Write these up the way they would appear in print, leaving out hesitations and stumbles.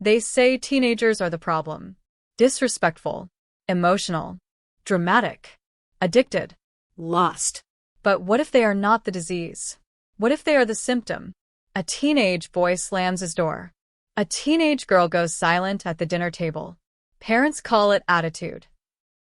They say teenagers are the problem. Disrespectful, emotional, dramatic, addicted, lost. But what if they are not the disease? What if they are the symptom? A teenage boy slams his door. A teenage girl goes silent at the dinner table. Parents call it attitude.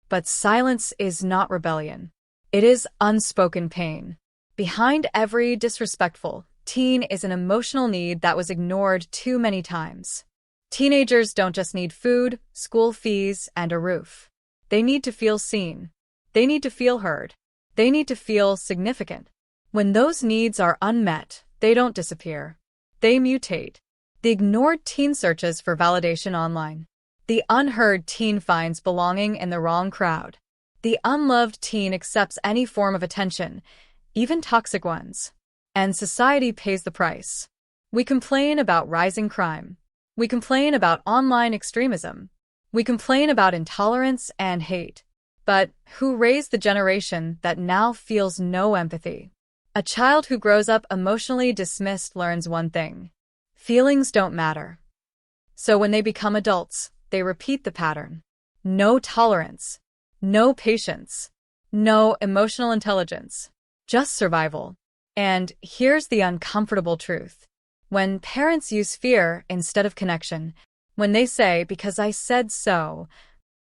But silence is not rebellion. It is unspoken pain. Behind every disrespectful teen is an emotional need that was ignored too many times. Teenagers don't just need food, school fees, and a roof. They need to feel seen. They need to feel heard. They need to feel significant. When those needs are unmet, they don't disappear. They mutate. The ignored teen searches for validation online. The unheard teen finds belonging in the wrong crowd. The unloved teen accepts any form of attention, even toxic ones. And society pays the price. We complain about rising crime. We complain about online extremism. We complain about intolerance and hate. But who raised the generation that now feels no empathy? A child who grows up emotionally dismissed learns one thing: feelings don't matter. So when they become adults, they repeat the pattern. No tolerance, no patience, no emotional intelligence, just survival. And here's the uncomfortable truth. When parents use fear instead of connection, when they say, "because I said so,"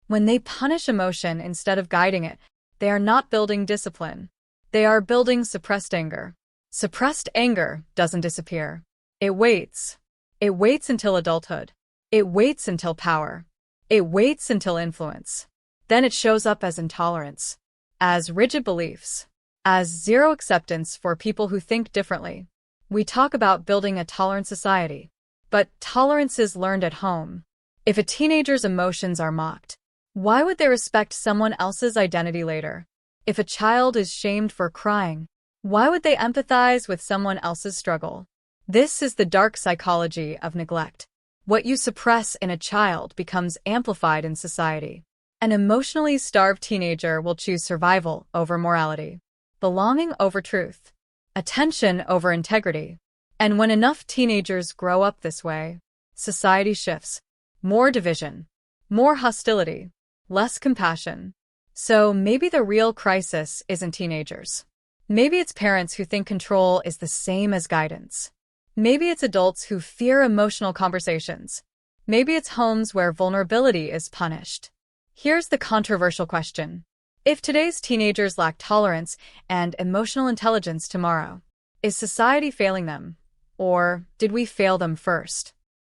when they punish emotion instead of guiding it, they are not building discipline. They are building suppressed anger. Suppressed anger doesn't disappear. It waits. It waits until adulthood. It waits until power. It waits until influence. Then it shows up as intolerance, as rigid beliefs, as zero acceptance for people who think differently. We talk about building a tolerant society, but tolerance is learned at home. If a teenager's emotions are mocked, why would they respect someone else's identity later? If a child is shamed for crying, why would they empathize with someone else's struggle? This is the dark psychology of neglect. What you suppress in a child becomes amplified in society. An emotionally starved teenager will choose survival over morality, belonging over truth, attention over integrity. And when enough teenagers grow up this way, society shifts. More division, more hostility, less compassion. So maybe the real crisis isn't teenagers. Maybe it's parents who think control is the same as guidance. Maybe it's adults who fear emotional conversations. Maybe it's homes where vulnerability is punished. Here's the controversial question. If today's teenagers lack tolerance and emotional intelligence tomorrow, is society failing them? Or did we fail them first?